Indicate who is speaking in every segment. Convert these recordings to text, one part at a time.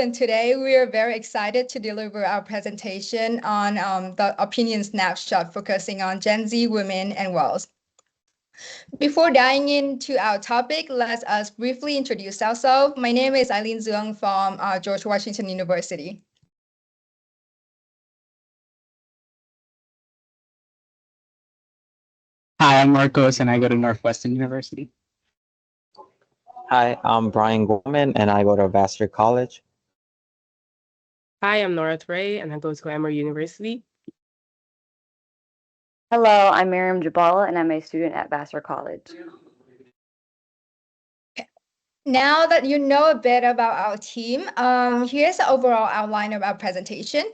Speaker 1: And today we are very excited to deliver our presentation on the opinion snapshot focusing on Gen Z women and wealth. Before diving into our topic, let us briefly introduce ourselves. My name is Eileen Zhuang from George Washington University.
Speaker 2: Hi, I'm Marcos, and I go to Northwestern University.
Speaker 3: Hi, I'm Brian Gorman, and I go to Vassar College.
Speaker 4: Hi, I'm North Ray, and I go to Emory University.
Speaker 5: Hello, I'm Miriam Jabala, and I'm a student at Vassar College.
Speaker 1: Now that you know a bit about our team, here's the overall outline of our presentation.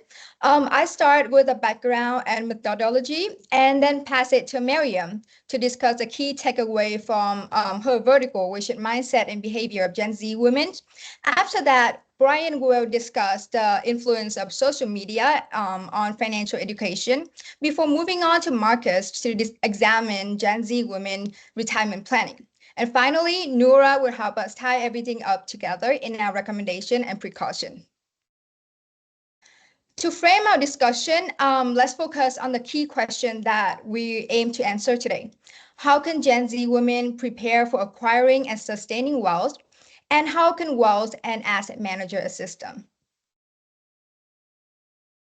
Speaker 1: I start with a background and methodology, and then pass it to Miriam to discuss the key takeaway from her vertical, which is mindset and behavior of Gen Z women. After that, Brian will discuss the influence of social media on financial education before moving on to Marcus to examine Gen Z women retirement planning. And finally, Noura will help us tie everything up together in our recommendation and precaution. To frame our discussion, let's focus on the key question that we aim to answer today. How can Gen Z women prepare for acquiring and sustaining wealth? And how can wealth and asset manager assist them?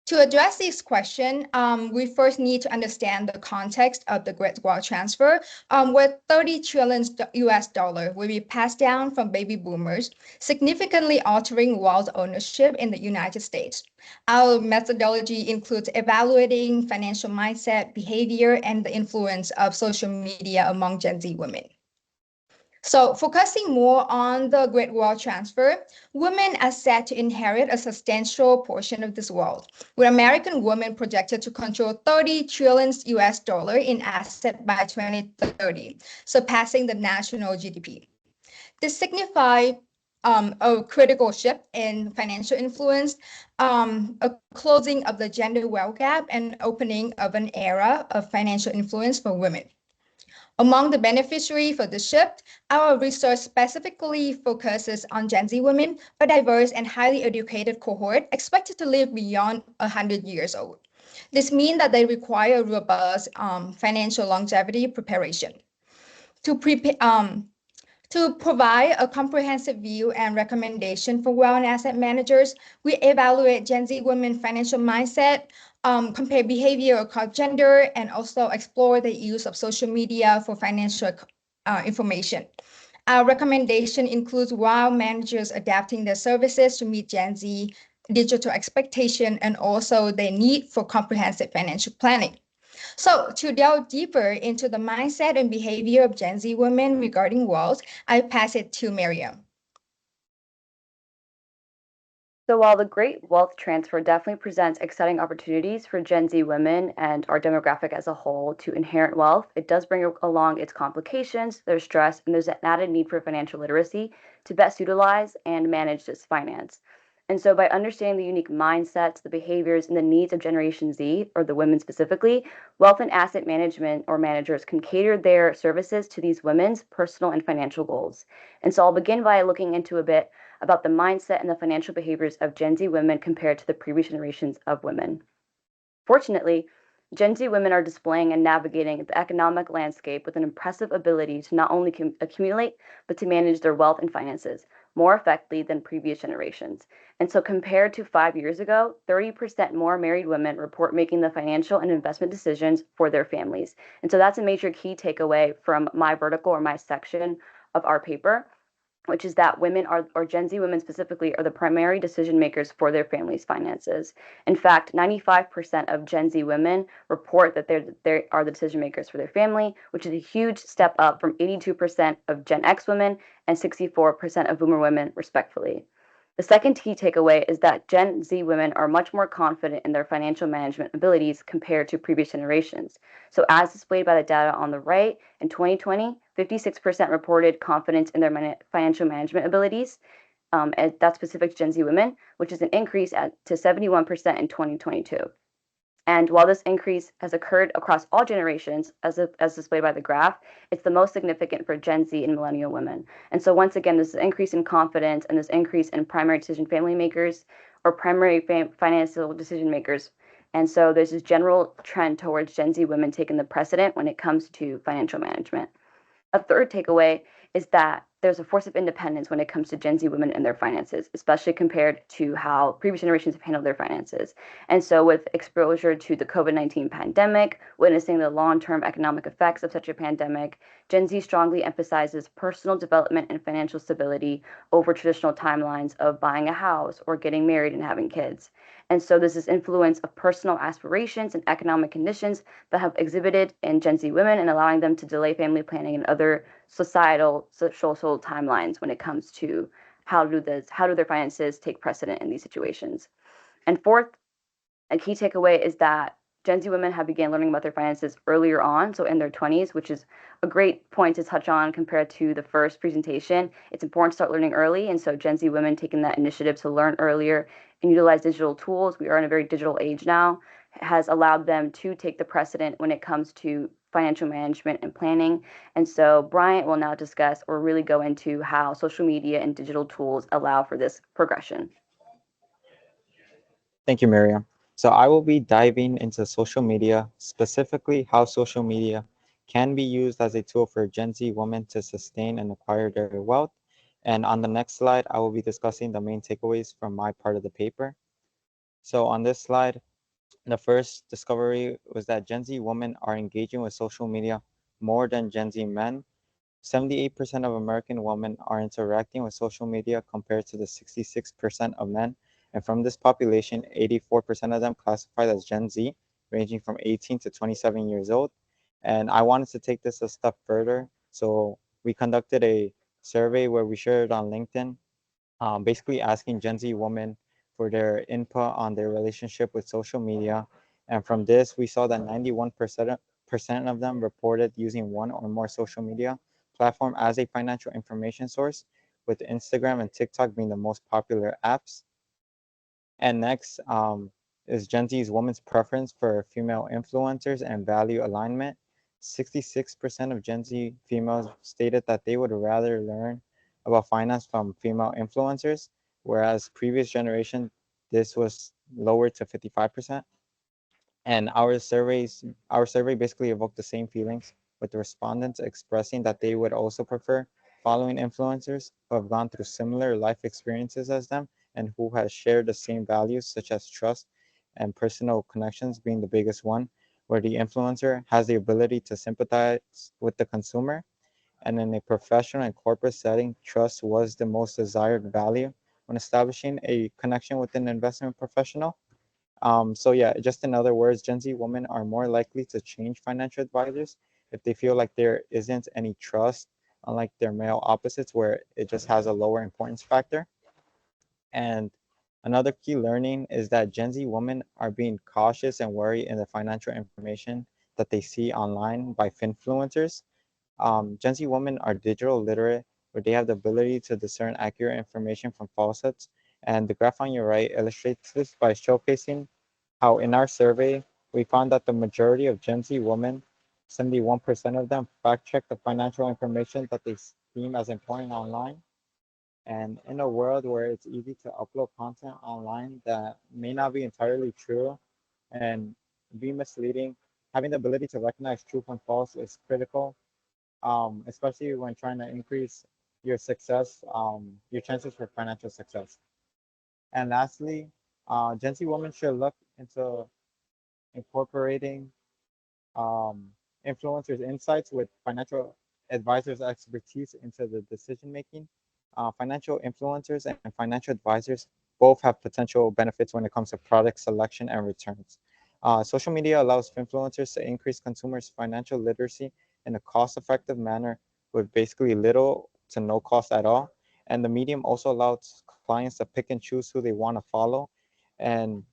Speaker 1: To address this question, we first need to understand the context of the Great Wealth Transfer, where 30 trillion US dollar will be passed down from baby boomers, significantly altering wealth ownership in the United States. Our methodology includes evaluating financial mindset, behavior, and the influence of social media among Gen Z women. So focusing more on the Great Wealth Transfer, women are set to inherit a substantial portion of this wealth, with American women projected to control 30 trillion US dollar in assets by 2030, surpassing the national GDP. This signifies a critical shift in financial influence, a closing of the gender wealth gap, and opening of an era of financial influence for women. Among the beneficiaries for the shift, our research specifically focuses on Gen Z women, a diverse and highly educated cohort expected to live beyond 100 years old. This means that they require robust financial longevity preparation. To provide a comprehensive view and recommendation for wealth and asset managers, we evaluate Gen Z women financial mindset, compare behavior across gender, and also explore the use of social media for financial information. Our recommendation includes wealth managers adapting their services to meet Gen Z digital expectation and also their need for comprehensive financial planning. So to delve deeper into the mindset and behavior of Gen Z women regarding wealth, I pass it to Miriam.
Speaker 5: So while the Great Wealth Transfer definitely presents exciting opportunities for Gen Z women and our demographic as a whole to inherit wealth, it does bring along its complications, there's stress, and there's an added need for financial literacy to best utilize and manage this finance. And so by understanding the unique mindsets, the behaviors, and the needs of Generation Z, or the women specifically, wealth and asset management or managers can cater their services to these women's personal and financial goals. And so I'll begin by looking into a bit about the mindset and the financial behaviors of Gen Z women compared to the previous generations of women. Fortunately, Gen Z women are displaying and navigating the economic landscape with an impressive ability to not only accumulate, but to manage their wealth and finances more effectively than previous generations. And so compared to 5 years ago, 30% more married women report making the financial and investment decisions for their families. And so that's a major key takeaway from my vertical or my section of our paper, which is that women or Gen Z women specifically, are the primary decision makers for their family's finances. In fact, 95% of Gen Z women report that they are the decision makers for their family, which is a huge step up from 82% of Gen X women and 64% of Boomer women, respectively. The second key takeaway is that Gen Z women are much more confident in their financial management abilities compared to previous generations. So as displayed by the data on the right, in 2020, 56% reported confidence in their financial management abilities. And that's specific to Gen Z women, which is an increase to 71% in 2022. And while this increase has occurred across all generations, as displayed by the graph, it's the most significant for Gen Z and millennial women. And so once again, this increase in confidence and this increase in primary decision family makers or primary financial decision makers. And so there's this general trend towards Gen Z women taking the precedent when it comes to financial management. A third takeaway is that there's a force of independence when it comes to Gen Z women and their finances, especially compared to how previous generations have handled their finances. And so, with exposure to the COVID-19 pandemic, witnessing the long term economic effects of such a pandemic, Gen Z strongly emphasizes personal development and financial stability over traditional timelines of buying a house or getting married and having kids. And so, there's this influence of personal aspirations and economic conditions that have exhibited in Gen Z women and allowing them to delay family planning and other societal social timelines when it comes to how do their finances take precedent in these situations. And fourth, a key takeaway is that Gen Z women have began learning about their finances earlier on, so in their 20s, which is a great point to touch on compared to the first presentation. It's important to start learning early, and so Gen Z women taking that initiative to learn earlier and utilize digital tools, we are in a very digital age now, has allowed them to take the precedent when it comes to financial management and planning. And so Bryant will now discuss or really go into how social media and digital tools allow for this progression.
Speaker 3: Thank you, Miriam. So I will be diving into social media, specifically how social media can be used as a tool for Gen Z women to sustain and acquire their wealth. And on the next slide, I will be discussing the main takeaways from my part of the paper. So on this slide, the first discovery was that Gen Z women are engaging with social media more than Gen Z men. 78% of American women are interacting with social media compared to the 66% of men. And from this population, 84% of them classified as Gen Z, ranging from 18 to 27 years old. And I wanted to take this a step further. So we conducted a survey where we shared it on LinkedIn, basically asking Gen Z women for their input on their relationship with social media. And from this, we saw that 91% of them reported using one or more social media platform as a financial information source, with Instagram and TikTok being the most popular apps. And next is Gen Z's women's preference for female influencers and value alignment. 66% of Gen Z females stated that they would rather learn about finance from female influencers, whereas previous generation, this was lowered to 55%. And our survey basically evoked the same feelings, with the respondents expressing that they would also prefer following influencers who have gone through similar life experiences as them and who has shared the same values, such as trust and personal connections being the biggest one, where the influencer has the ability to sympathize with the consumer. And in a professional and corporate setting, trust was the most desired value when establishing a connection with an investment professional. So yeah, just in other words, Gen Z women are more likely to change financial advisors if they feel like there isn't any trust, unlike their male opposites, where it just has a lower importance factor. And another key learning is that Gen Z women are being cautious and wary in the financial information that they see online by finfluencers. Gen Z women are digital literate, where they have the ability to discern accurate information from falsehoods. And the graph on your right illustrates this by showcasing how in our survey, we found that the majority of Gen Z women, 71% of them, fact check the financial information that they deem as important online. And in a world where it's easy to upload content online that may not be entirely true and be misleading, having the ability to recognize true from false is critical, especially when trying to increase your success, your chances for financial success. And lastly, Gen Z women should look into incorporating um, influencers' insights with financial advisors' expertise into the decision making. Financial influencers and financial advisors both have potential benefits when it comes to product selection and returns. Social media allows influencers to increase consumers' financial literacy in a cost effective manner with basically little to no cost at all. And the medium also allows clients to pick and choose who they want to follow. And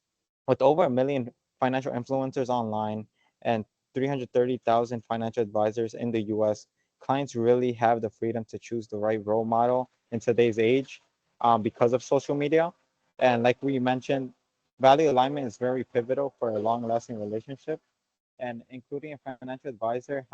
Speaker 3: with over a million financial influencers online and 330,000 financial advisors in the US, clients really have the freedom to choose the right role model in today's age because of social media. And like we mentioned, Value alignment is very pivotal for a long-lasting relationship, and including a financial advisor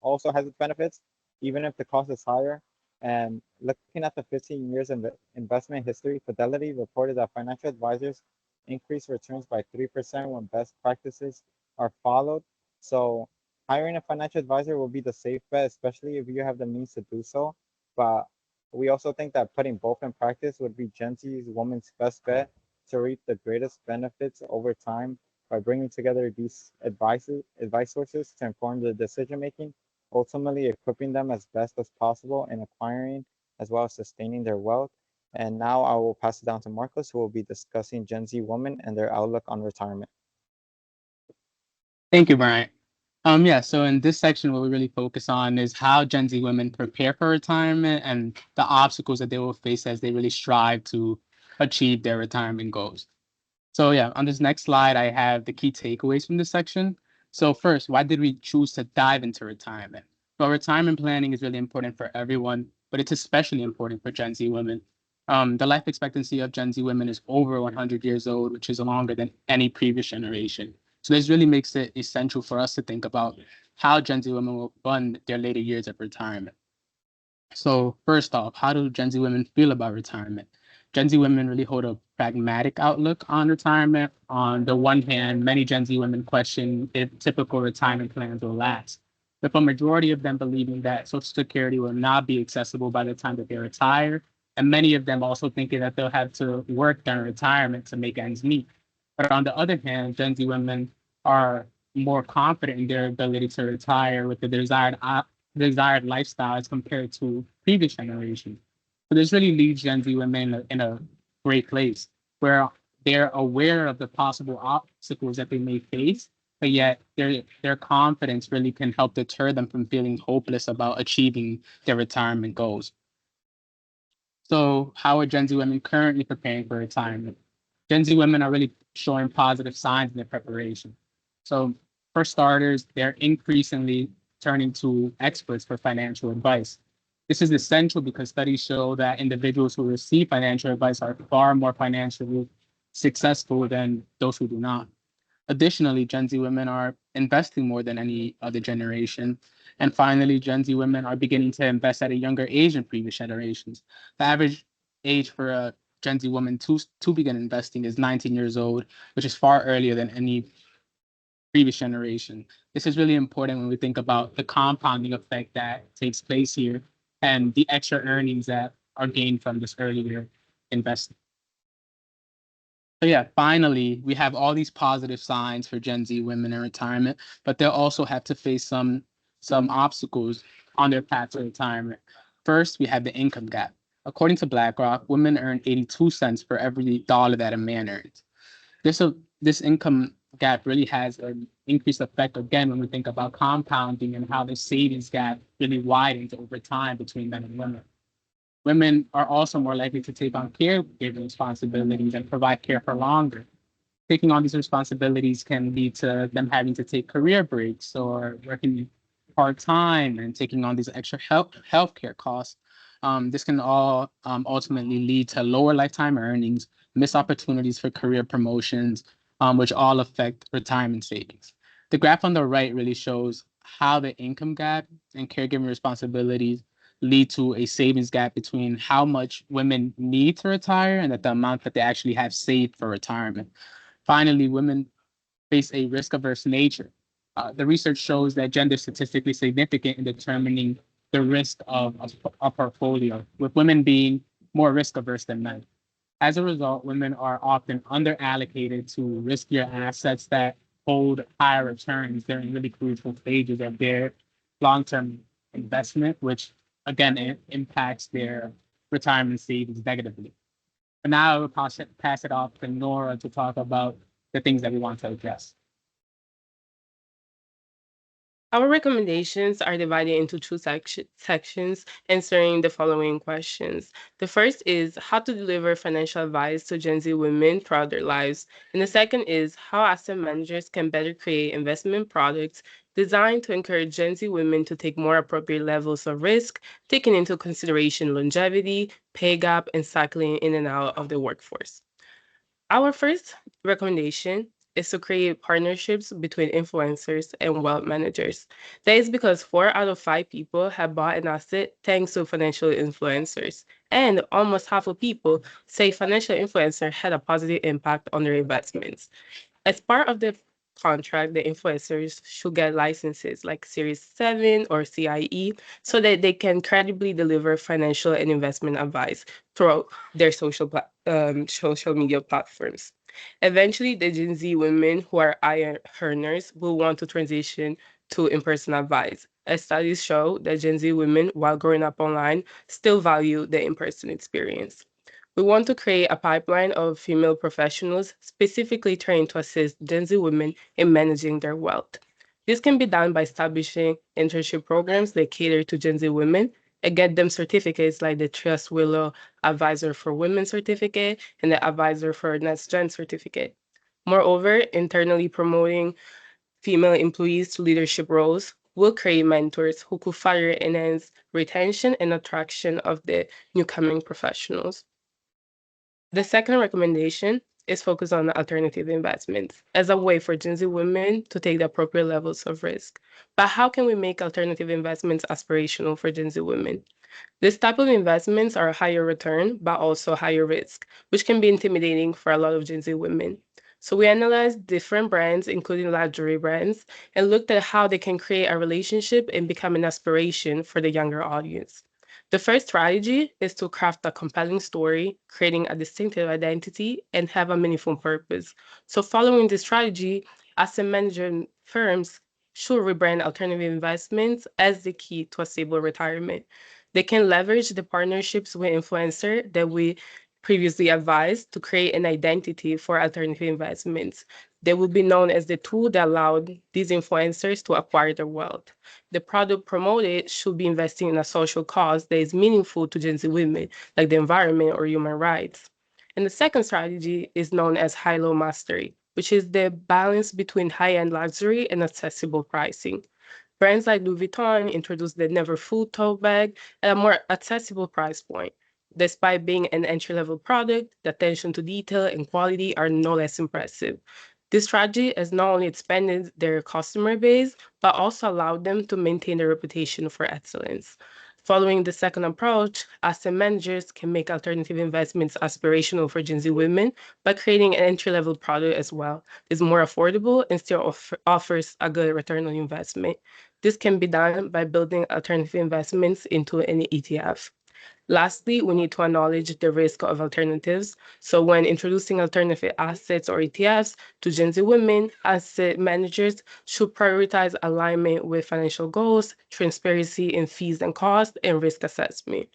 Speaker 3: also has its benefits, even if the cost is higher. And looking at the 15 years of investment history, Fidelity reported that financial advisors increase returns by 3% when best practices are followed. So hiring a financial advisor will be the safe bet, especially if you have the means to do so. But we also think that putting both in practice would be Gen Z's woman's best bet to reap the greatest benefits over time by bringing together these advice sources to inform the decision making, ultimately equipping them as best as possible in acquiring as well as sustaining their wealth. And now I will pass it down to Marcos, who will be discussing Gen Z women and their outlook on retirement.
Speaker 2: Thank you, Brian. Yeah, so in this section, what we really focus on is how Gen Z women prepare for retirement and the obstacles that they will face as they really strive to achieve their retirement goals. So yeah, on this next slide, I have the key takeaways from this section. So first, why did we choose to dive into retirement? Well, retirement planning is really important for everyone, but it's especially important for Gen Z women. The life expectancy of Gen Z women is over 100 years old, which is longer than any previous generation. So this really makes it essential for us to think about how Gen Z women will fund their later years of retirement. So first off, how do Gen Z women feel about retirement? Gen Z women really hold a pragmatic outlook on retirement. On the one hand, many Gen Z women question if typical retirement plans will last, with a majority of them believing that Social Security will not be accessible by the time that they retire, and many of them also thinking that they'll have to work during retirement to make ends meet. But on the other hand, Gen Z women are more confident in their ability to retire with the desired lifestyle as compared to previous generations. So this really leaves Gen Z women in a great place where they're aware of the possible obstacles that they may face, but yet their confidence really can help deter them from feeling hopeless about achieving their retirement goals. So how are Gen Z women currently preparing for retirement? Gen Z women are really showing positive signs in their preparation. So for starters, they're increasingly turning to experts for financial advice. This is essential because studies show that individuals who receive financial advice are far more financially successful than those who do not. Additionally, Gen Z women are investing more than any other generation. And finally, Gen Z women are beginning to invest at a younger age than previous generations. The average age for a Gen Z woman to begin investing is 19 years old, which is far earlier than any previous generation. This is really important when we think about the compounding effect that takes place here and the extra earnings that are gained from this earlier investment. So yeah, finally, we have all these positive signs for Gen Z women in retirement, but they'll also have to face some obstacles on their path to retirement. First, we have the income gap. According to BlackRock, women earn 82 cents for every dollar that a man earns. This income gap really has an increased effect again when we think about compounding and how the savings gap really widens over time between men and women. Women are also more likely to take on caregiving responsibilities and provide care for longer. Taking on these responsibilities can lead to them having to take career breaks or working part-time and taking on these extra healthcare costs. This can all ultimately lead to lower lifetime earnings, missed opportunities for career promotions, which all affect retirement savings. The graph on the right really shows how the income gap and caregiving responsibilities lead to a savings gap between how much women need to retire and that the amount that they actually have saved for retirement. Finally, women face a risk averse nature. The research shows that gender is statistically significant in determining the risk of a portfolio, with women being more risk averse than men. As a result, women are often underallocated to riskier assets that hold higher returns during really crucial stages of their long-term investment, which again it impacts their retirement savings negatively. But now I will pass it off to Nora to talk about the things that we want to address.
Speaker 4: Our recommendations are divided into two sections answering the following questions. The first is how to deliver financial advice to Gen Z women throughout their lives. And the second is how asset managers can better create investment products designed to encourage Gen Z women to take more appropriate levels of risk, taking into consideration longevity, pay gap, and cycling in and out of the workforce. Our first recommendation is to create partnerships between influencers and wealth managers. That is because 4 out of 5 people have bought an asset thanks to financial influencers. And almost half of people say financial influencer had a positive impact on their investments. As part of the contract, the influencers should get licenses like Series 7 or CIE so that they can credibly deliver financial and investment advice throughout their social media platforms. Eventually, the Gen Z women who are high earners will want to transition to in-person advice. As studies show that Gen Z women, while growing up online, still value the in-person experience. We want to create a pipeline of female professionals specifically trained to assist Gen Z women in managing their wealth. This can be done by establishing internship programs that cater to Gen Z women and get them certificates like the Trust Willow Advisor for Women certificate and the Advisor for Next Gen certificate. Moreover, internally promoting female employees to leadership roles will create mentors who could further enhance retention and attraction of the newcoming professionals. The second recommendation is focused on alternative investments as a way for Gen Z women to take the appropriate levels of risk. But how can we make alternative investments aspirational for Gen Z women? This type of investments are higher return, but also higher risk, which can be intimidating for a lot of Gen Z women. So we analyzed different brands, including luxury brands, and looked at how they can create a relationship and become an aspiration for the younger audience. The first strategy is to craft a compelling story, creating a distinctive identity, and have a meaningful purpose. So following this strategy, asset management firms should rebrand alternative investments as the key to a stable retirement. They can leverage the partnerships with influencers that we previously advised to create an identity for alternative investments. They will be known as the tool that allowed these influencers to acquire their wealth. The product promoted should be investing in a social cause that is meaningful to Gen Z women, like the environment or human rights. And the second strategy is known as high-low mastery, which is the balance between high-end luxury and accessible pricing. Brands like Louis Vuitton introduced the Never Full tote bag at a more accessible price point. Despite being an entry-level product, the attention to detail and quality are no less impressive. This strategy has not only expanded their customer base, but also allowed them to maintain their reputation for excellence. Following the second approach, asset managers can make alternative investments aspirational for Gen Z women by creating an entry-level product as well. It's more affordable and still offers a good return on investment. This can be done by building alternative investments into an ETF. Lastly, we need to acknowledge the risk of alternatives. So when introducing alternative assets or ETFs to Gen Z women, asset managers should prioritize alignment with financial goals, transparency in fees and costs, and risk assessment.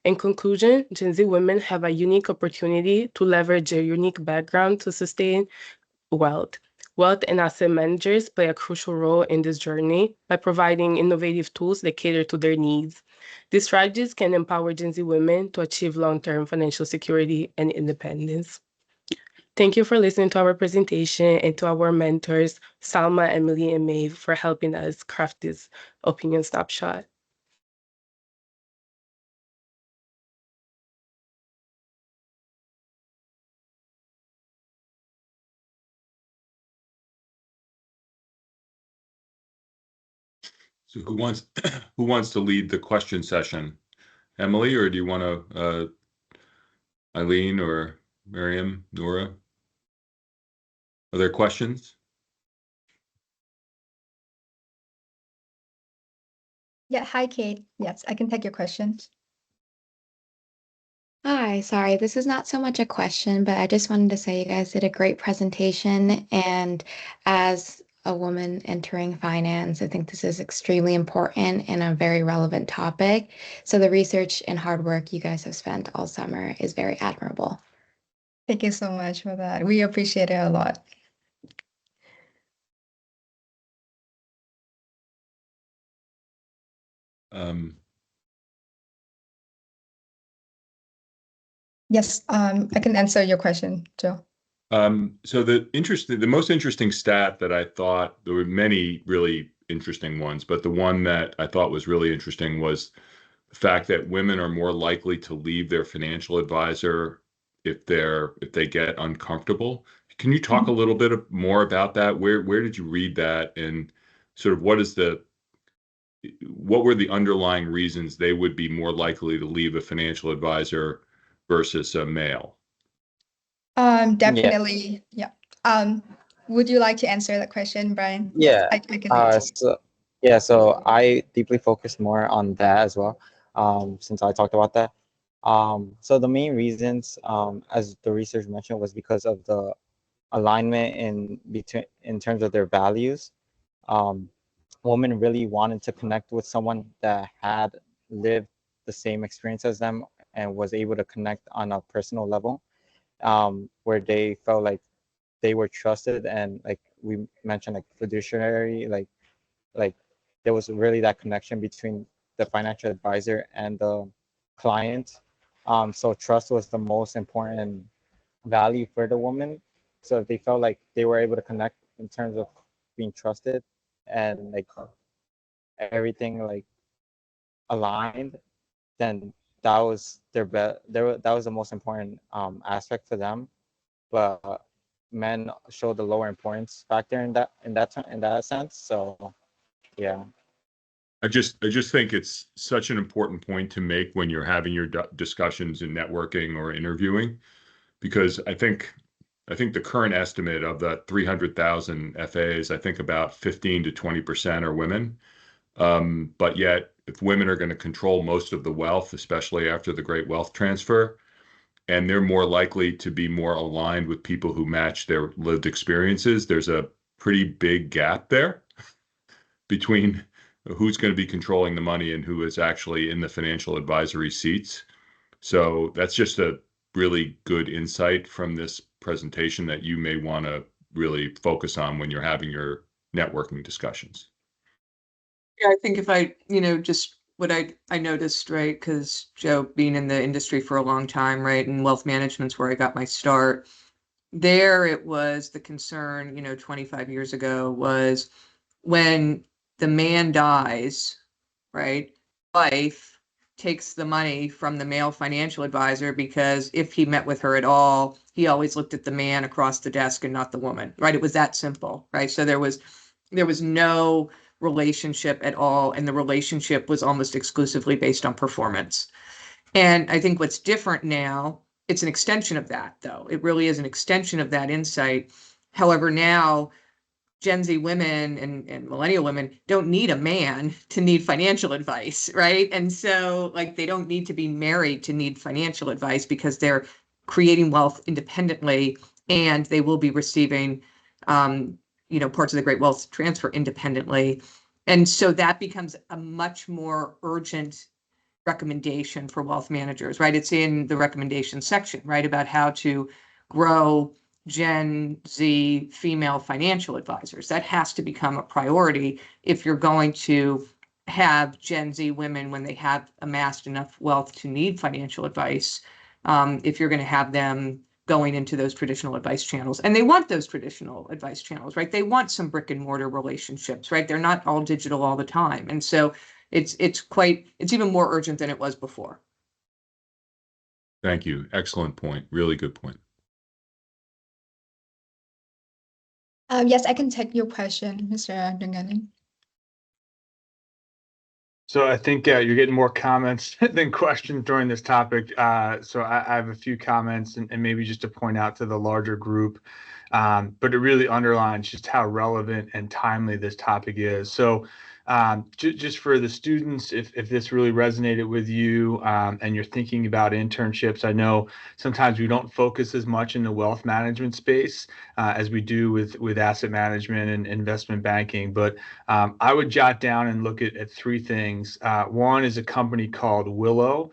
Speaker 4: In conclusion, Gen Z women have a unique opportunity to leverage their unique background to sustain wealth. Wealth and asset managers play a crucial role in this journey by providing innovative tools that cater to their needs. These strategies can empower Gen Z women to achieve long-term financial security and independence. Thank you for listening to our presentation and to our mentors, Salma, Emily, and Maeve, for helping us craft this opinion snapshot.
Speaker 6: So who wants who wants to lead the question session? Emily, or do you want to Eileen or Miriam, Nora? Are there questions?
Speaker 1: Yeah, hi, Kate. Yes, I can take your questions.
Speaker 7: Hi, sorry, this is not so much a question, but I just wanted to say you guys did a great presentation. And as a woman entering finance, I think this is extremely important and a very relevant topic. So the research and hard work you guys have spent all summer is very admirable.
Speaker 1: Thank you so much for that. We appreciate it a lot. Yes, I can answer your question, Joe.
Speaker 6: So the most interesting stat that I thought, there were many really interesting ones, but the one that I thought was really interesting was the fact that women are more likely to leave their financial advisor if they get uncomfortable. Can you talk a little bit more about that? Where did you read that, and sort of what were the underlying reasons they would be more likely to leave a financial advisor versus a male?
Speaker 1: Definitely. Yeah. Would you like to answer that question, Brian?
Speaker 3: Yeah.
Speaker 1: I can lead.
Speaker 3: So I deeply focus more on that as well, since I talked about that. So the main reasons, as the research mentioned, was because of the alignment in terms of their values. Um, Women really wanted to connect with someone that had lived the same experience as them and was able to connect on a personal level, where they felt like they were trusted, and like we mentioned, like fiduciary, like there was really that connection between the financial advisor and the client. So trust was the most important value for the woman. So if they felt like they were able to connect in terms of being trusted and like everything like aligned, then that was that was the most important aspect for them. But men showed the lower importance factor in that sense. So yeah.
Speaker 6: I just think it's such an important point to make when you're having your discussions in networking or interviewing, because I think the current estimate of the 300,000 FAs, I think about 15 to 20% are women. But yet, if women are going to control most of the wealth, especially after the great wealth transfer, and they're more likely to be more aligned with people who match their lived experiences, there's a pretty big gap there between who's going to be controlling the money and who is actually in the financial advisory seats. So that's just a really good insight from this presentation that you may want to really focus on when you're having your networking discussions.
Speaker 8: Yeah, I think if just what I noticed, right, because Joe, being in the industry for a long time, right, and wealth management's where I got my start. There it was the concern, 25 years ago, was when the man dies, right, wife takes the money from the male financial advisor, because if he met with her at all, he always looked at the man across the desk and not the woman, right? It was that simple, right? So there was no relationship at all, and the relationship was almost exclusively based on performance. And I think what's different now, it's an extension of that, though. It really is an extension of that insight. However, now Gen Z women and millennial women don't need a man to need financial advice, right? And so, like, they don't need to be married to need financial advice, because they're creating wealth independently, and they will be receiving, parts of the great wealth transfer independently. And so that becomes a much more urgent recommendation for wealth managers, right? It's in the recommendation section, right, about how to grow Gen Z female financial advisors. That has to become a priority if you're going to have Gen Z women, when they have amassed enough wealth to need financial advice, if you're going to have them going into those traditional advice channels. And they want those traditional advice channels, right? They want some brick and mortar relationships, right? They're not all digital all the time. And so it's even more urgent than it was before.
Speaker 6: Thank you. Excellent point. Really good point.
Speaker 1: Yes, I can take your question, Mr. Dungan.
Speaker 9: So I think you're getting more comments than questions during this topic. So I have a few comments and maybe just to point out to the larger group, but it really underlines just how relevant and timely this topic is. So just for the students, if this really resonated with you and you're thinking about internships, I know sometimes we don't focus as much in the wealth management space as we do with asset management and investment banking. But I would jot down and look at three things. One is a company called Willow,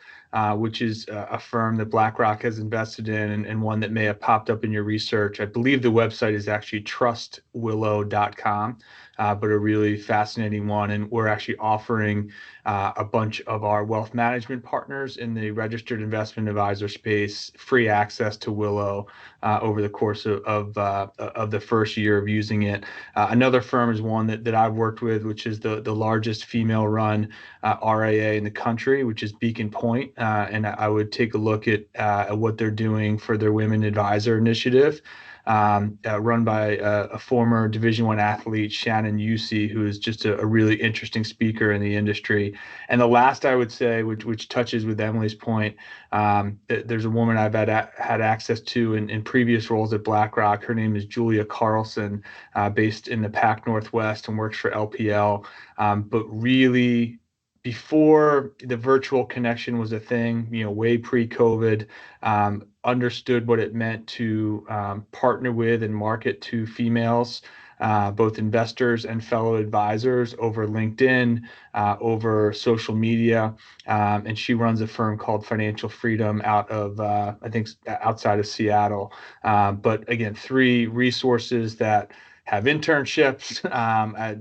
Speaker 9: which is a firm that BlackRock has invested in, and one that may have popped up in your research. I believe the website is actually trustwillow.com. But a really fascinating one. And we're actually offering a bunch of our wealth management partners in the registered investment advisor space free access to Willow over the course of the first year of using it. Another firm is one that I've worked with, which is the largest female-run RIA in the country, which is Beacon Point. and I would take a look at what they're doing for their Women Advisor Initiative, run by a former Division I athlete, Shannon Yusi, who is just a really interesting speaker in the industry. And the last I would say, which touches with Emily's point, there's a woman I've had access to in previous roles at BlackRock. Her name is Julia Carlson, based in the Pac Northwest and works for LPL. But really, before the virtual connection was a thing, way pre-COVID, understood what it meant to partner with and market to females, both investors and fellow advisors over LinkedIn, over social media. And she runs a firm called Financial Freedom out of, I think, outside of Seattle. But again, 3 resources that have internships,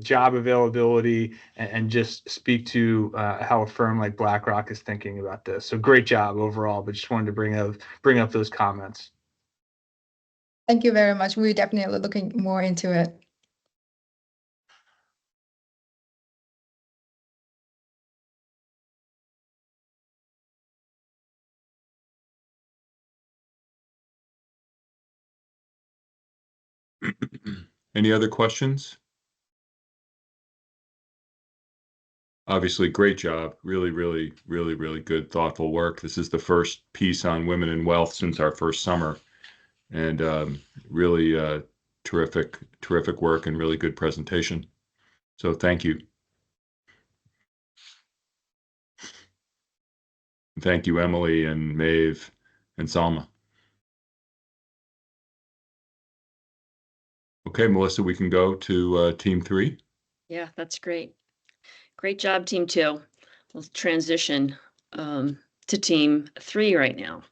Speaker 9: job availability, and just speak to how a firm like BlackRock is thinking about this. So great job overall, but just wanted to bring up those comments.
Speaker 1: Thank you very much. We're definitely looking more into it.
Speaker 6: Any other questions? Obviously, great job. Really, really, really, really good, thoughtful work. This is the first piece on women and wealth since our first summer. And really terrific work and really good presentation. So thank you. Thank you, Emily and Maeve and Salma. Okay, Melissa, we can go to team 3.
Speaker 10: Yeah, that's great. Great job, team 2. We'll transition to team 3 right now.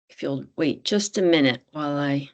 Speaker 10: If you'll wait just a minute while I